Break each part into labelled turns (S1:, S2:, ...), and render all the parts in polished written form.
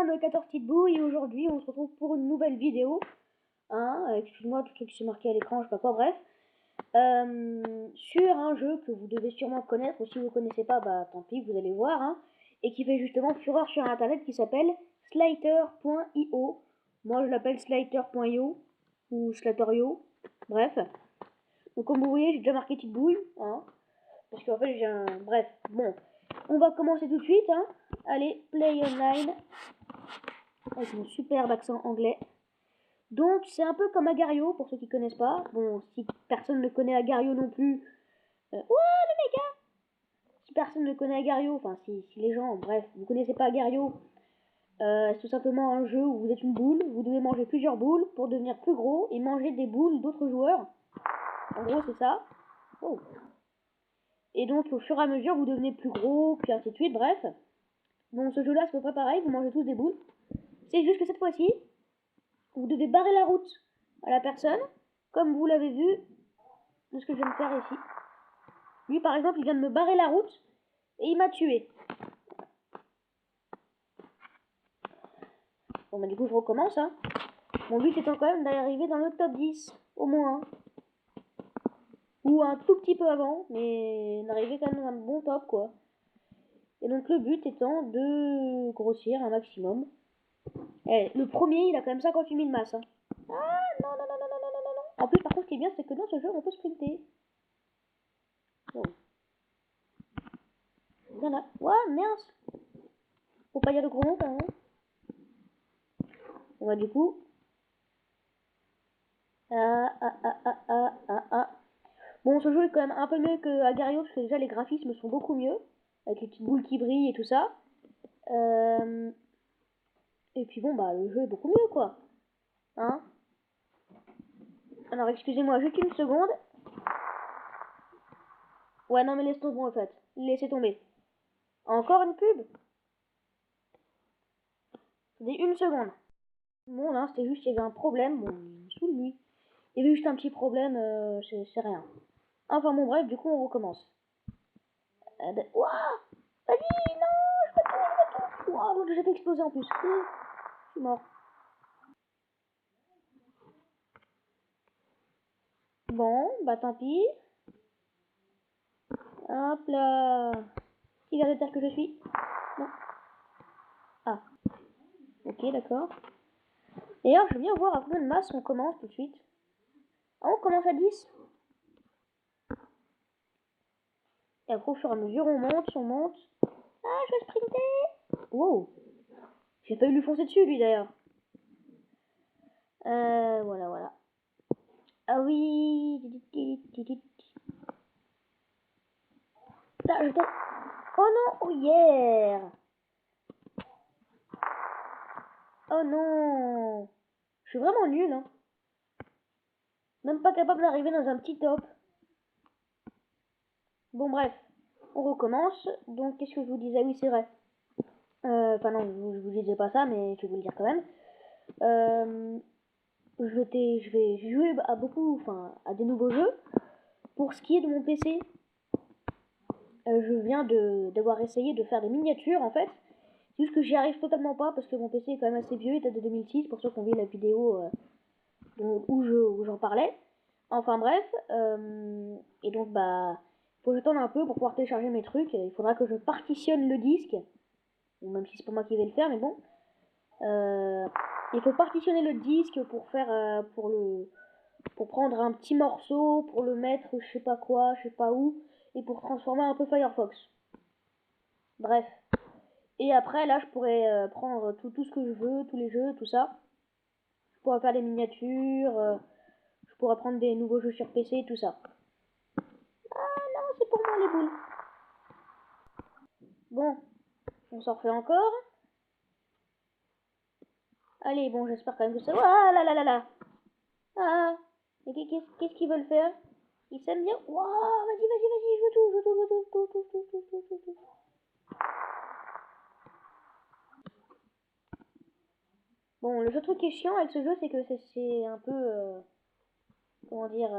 S1: moi, le 14 petites bouilles, et aujourd'hui, on se retrouve pour une nouvelle vidéo. Hein, excuse-moi, tout ce qui s'est marqué à l'écran, je sais pas quoi, bref. Sur un jeu que vous devez sûrement connaître, ou si vous ne connaissez pas, bah tant pis, vous allez voir, hein, et qui fait justement fureur sur internet, qui s'appelle Slider.io. Moi, je l'appelle Slider.io, ou Slatorio, bref. Donc comme vous voyez, j'ai déjà marqué petite bouille, hein, parce qu'en fait, j'ai un... Bref, bon. On va commencer tout de suite, hein. Allez, play online. Avec mon superbe accent anglais. Donc, c'est un peu comme Agario, pour ceux qui connaissent pas. Bon, si personne ne connaît Agario non plus... ouais, les méga. Si personne ne connaît Agario, enfin, si les gens, bref, vous connaissez pas Agario, c'est tout simplement un jeu où vous êtes une boule, vous devez manger plusieurs boules pour devenir plus gros et manger des boules d'autres joueurs. En gros, c'est ça. Oh. Et donc, au fur et à mesure, vous devenez plus gros, puis ainsi de suite, bref. Bon, ce jeu-là, c'est à peu près pareil, vous mangez tous des boules. C'est juste que cette fois-ci, vous devez barrer la route à la personne, comme vous l'avez vu de ce que je viens de faire ici. Lui, par exemple, il vient de me barrer la route et il m'a tué. Bon, bah du coup, je recommence. Hein. Mon but étant quand même d'arriver dans le top 10, au moins. Ou un tout petit peu avant, mais d'arriver quand même dans un bon top, quoi. Et donc, le but étant de grossir un maximum. Eh, le premier, il a quand même 58 000 masses. Hein. Ah, non, non, non, non, non, non, non, non. En plus, par contre, ce qui est bien, c'est que dans ce jeu, on peut sprinter. Bon. Voilà. Ouais, merde. Faut pas dire de gros mots, quand même. On va du coup. Bon, ce jeu est quand même un peu mieux que Agario, parce que déjà les graphismes sont beaucoup mieux. Avec les petites boules qui brillent et tout ça. Et puis bon, bah le jeu est beaucoup mieux, quoi. Hein? Alors, excusez-moi, juste une seconde. Ouais, non, mais laisse tomber, en fait. Laissez tomber. Encore une pub? C'était une seconde. Bon, là, c'était juste qu'il y avait un problème. Bon, sous lui. Il y avait juste un petit problème, c'est rien. Enfin, bon, bref, du coup, on recommence. Ouah! Vas-y, non, je peux tout. Ouah, donc j'ai fait exploser en plus. Je suis mort. Bon, bah tant pis. Hop là. Qui vient de terre que je suis? Non. Ah. Ok, d'accord. D'ailleurs, je veux bien voir à combien de masse on commence tout de suite. Ah, on commence à 10. Et après, au fur et à mesure, on monte, on monte. Ah, je vais sprinter. Wow. J'ai pas eu lui foncer dessus, lui, d'ailleurs. Voilà, voilà. Ah oui. Là, je tombe. Oh non, oh yeah. Oh non. Je suis vraiment nul, hein. Même pas capable d'arriver dans un petit top. Bon, bref. On recommence. Donc, qu'est-ce que je vous disais? Oui, c'est vrai. Enfin, non, je vous disais pas ça, mais je vais vous le dire quand même. Je vais jouer à beaucoup, enfin, à des nouveaux jeux. Pour ce qui est de mon PC, je viens d'avoir essayé de faire des miniatures, en fait. C'est juste que j'y arrive totalement pas, parce que mon PC est quand même assez vieux, il date de 2006, pour ceux qui ont vu la vidéo où j'en parlais. Enfin bref, et donc bah, faut que j'attende un peu pour pouvoir télécharger mes trucs. Il faudra que je partitionne le disque, même si c'est pas moi qui vais le faire, mais bon. Il faut partitionner le disque pour faire, pour prendre un petit morceau, pour le mettre je sais pas quoi, je sais pas où, et pour transformer un peu Firefox. Bref. Et après là, je pourrais prendre tout ce que je veux, tous les jeux, tout ça. Je pourrais faire des miniatures, je pourrais prendre des nouveaux jeux sur PC, tout ça. Ah non, c'est pour moi les boules. Bon, on s'en refait encore. Allez, bon, j'espère quand même que ça... Ah là là là là. Ah, qu'est-ce qu'ils veulent faire? Ils s'aiment bien. Waouh, vas-y, je veux tout, je veux tout, je veux tout, tout. Bon, le seul truc qui est chiant avec ce jeu, c'est que c'est un peu... comment dire...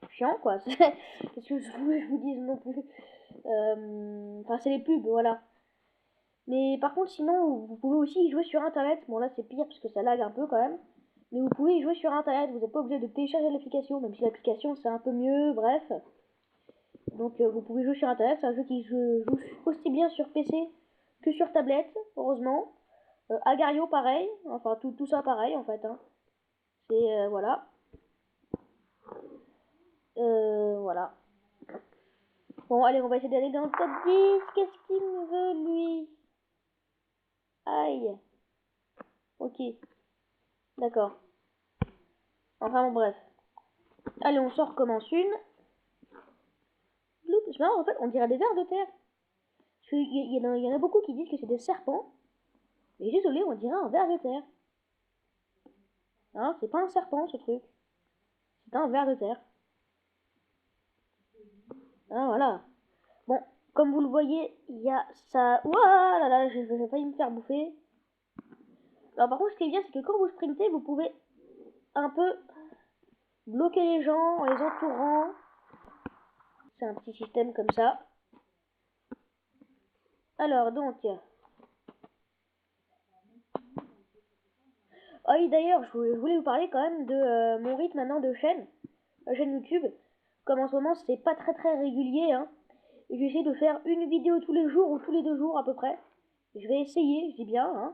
S1: chiant, quoi. Qu'est-ce que je vous dise non plus. Enfin, c'est les pubs, voilà. Mais par contre, sinon, vous pouvez aussi y jouer sur internet. Bon, là, c'est pire parce que ça lag un peu quand même. Mais vous pouvez y jouer sur internet. Vous n'êtes pas obligé de télécharger l'application, même si l'application c'est un peu mieux. Bref. Donc, vous pouvez jouer sur internet. C'est un jeu qui joue aussi bien sur PC que sur tablette, heureusement. Agario, pareil. Enfin, tout ça pareil en fait. Hein. C'est. Voilà. Voilà. Bon, allez, on va essayer d'aller dans le top 10. Qu'est-ce qu'il me veut, lui? Aïe. Ok. D'accord. Enfin, bon, bref. Allez, on s'en recommence une. C'est marrant, en fait, on dirait des vers de terre. Parce qu'il y en a beaucoup qui disent que c'est des serpents. Mais désolé, on dirait un ver de terre. Hein, c'est pas un serpent, ce truc. C'est un ver de terre. Hein, voilà. Bon, comme vous le voyez, il y a ça... Ouah là là, j'ai failli me faire bouffer. Alors par contre, ce qui est bien, c'est que quand vous sprintez, vous pouvez un peu bloquer les gens en les entourant. C'est un petit système comme ça. Alors donc... Oh oui, d'ailleurs, je voulais vous parler quand même de mon rythme maintenant de chaîne YouTube. Comme en ce moment, c'est pas très régulier, hein. Et je vais essayer de faire une vidéo tous les jours ou tous les 2 jours à peu près. Je vais essayer, je dis bien, hein.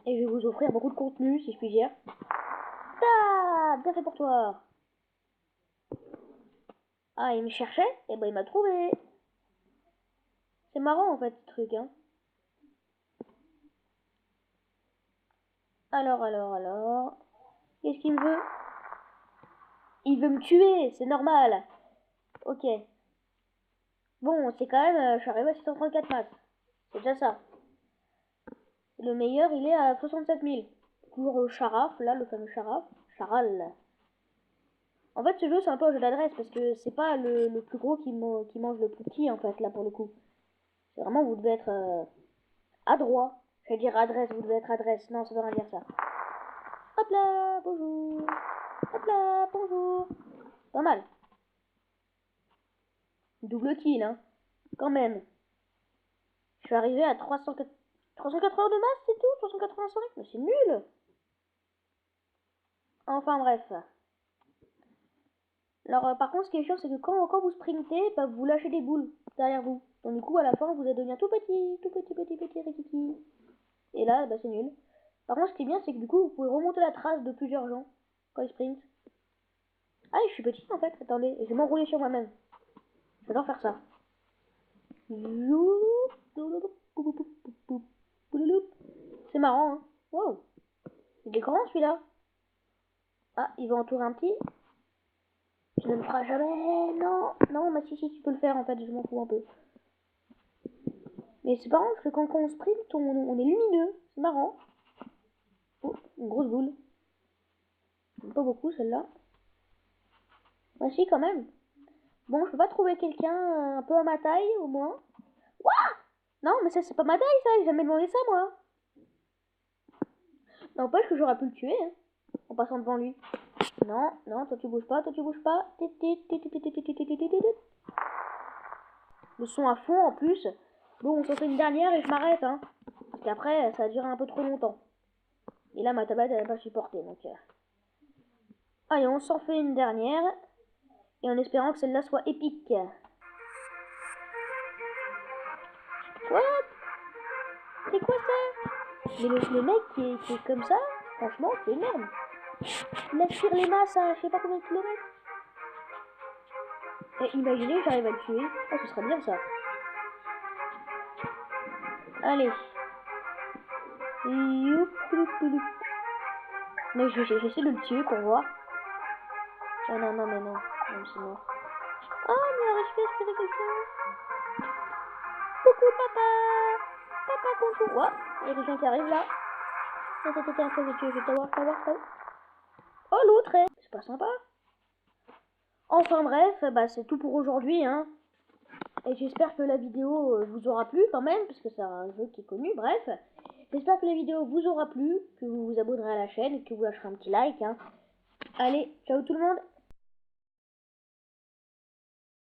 S1: Et je vais vous offrir beaucoup de contenu, si je puis dire. Ah, bien fait pour toi. Ah, il me cherchait, et ben il m'a trouvé. C'est marrant en fait, ce truc, hein. Alors. Qu'est-ce qu'il me veut? Il veut me tuer, c'est normal. Ok. Bon, c'est quand même... je suis arrivé à 634 maths. C'est déjà ça. Le meilleur, il est à 67 000. Toujours le Charaf, là, le fameux Charaf. Charal. En fait, ce jeu, c'est un peu un jeu d'adresse, parce que c'est pas le plus gros qui mange le plus petit, en fait, là, pour le coup. C'est vraiment, vous devez être adroit. Je vais dire adresse, vous devez être adresse. Non, ça veut rien dire ça. Hop là, bonjour. Hop là, bonjour. Pas mal. Double kill, hein. Quand même. Je suis arrivé à 380 de masse, c'est tout? 385? Mais c'est nul. Enfin bref. Alors par contre, ce qui est chiant, c'est que quand vous sprintez, bah, vous lâchez des boules derrière vous. Donc du coup, à la fin, vous allez devenir tout petit, rikiki. Et là, bah, c'est nul. Par contre, ce qui est bien, c'est que du coup, vous pouvez remonter la trace de plusieurs gens quand ils sprintent. Ah, je suis petit en fait, attendez, je vais m'enrouler sur moi-même. J'adore faire ça. C'est marrant, hein. Wow. Il est grand celui-là. Ah, il va entourer un petit. Tu ne le feras jamais. Non, mais si, tu peux le faire en fait, je m'en fous un peu. Mais c'est marrant parce que quand on sprint, on est lumineux. C'est marrant. Oh, une grosse boule. Pas beaucoup celle-là. Ah si, quand même. Bon, je peux pas trouver quelqu'un un peu à ma taille au moins. Ouah! Non, mais ça, c'est pas ma taille ça, j'ai jamais demandé ça moi. N'empêche que j'aurais pu le tuer, hein, en passant devant lui. Non, toi tu bouges pas. Le son à fond en plus. Bon, on s'en fait une dernière et je m'arrête, hein. Parce qu'après, ça a duré un peu trop longtemps. Et là, ma tablette, elle n'a pas supporté, donc... Allez, on s'en fait une dernière. Et en espérant que celle-là soit épique. What? C'est quoi ça? Mais le mec qui est comme ça, franchement, c'est énorme. Il aspire les masses à je sais pas combien de kilomètres. Et imaginez, j'arrive à le tuer. Oh, ce serait bien ça. Allez. Mais j'essaie de le tuer pour voir. Oh non, mais non. Non, c'est mort. Oh, mais je vais espérer quelqu'un. Coucou papa. Papa, coucou. Ouah, il y a quelqu'un qui arrive là. Tiens, je vais t'avoir. Oh, l'autre, c'est pas sympa. Enfin bref, bah c'est tout pour aujourd'hui, hein. Et j'espère que la vidéo vous aura plu quand même, parce que c'est un jeu qui est connu, bref. J'espère que la vidéo vous aura plu, que vous vous abonnerez à la chaîne et que vous lâcherez un petit like, hein. Allez, ciao tout le monde.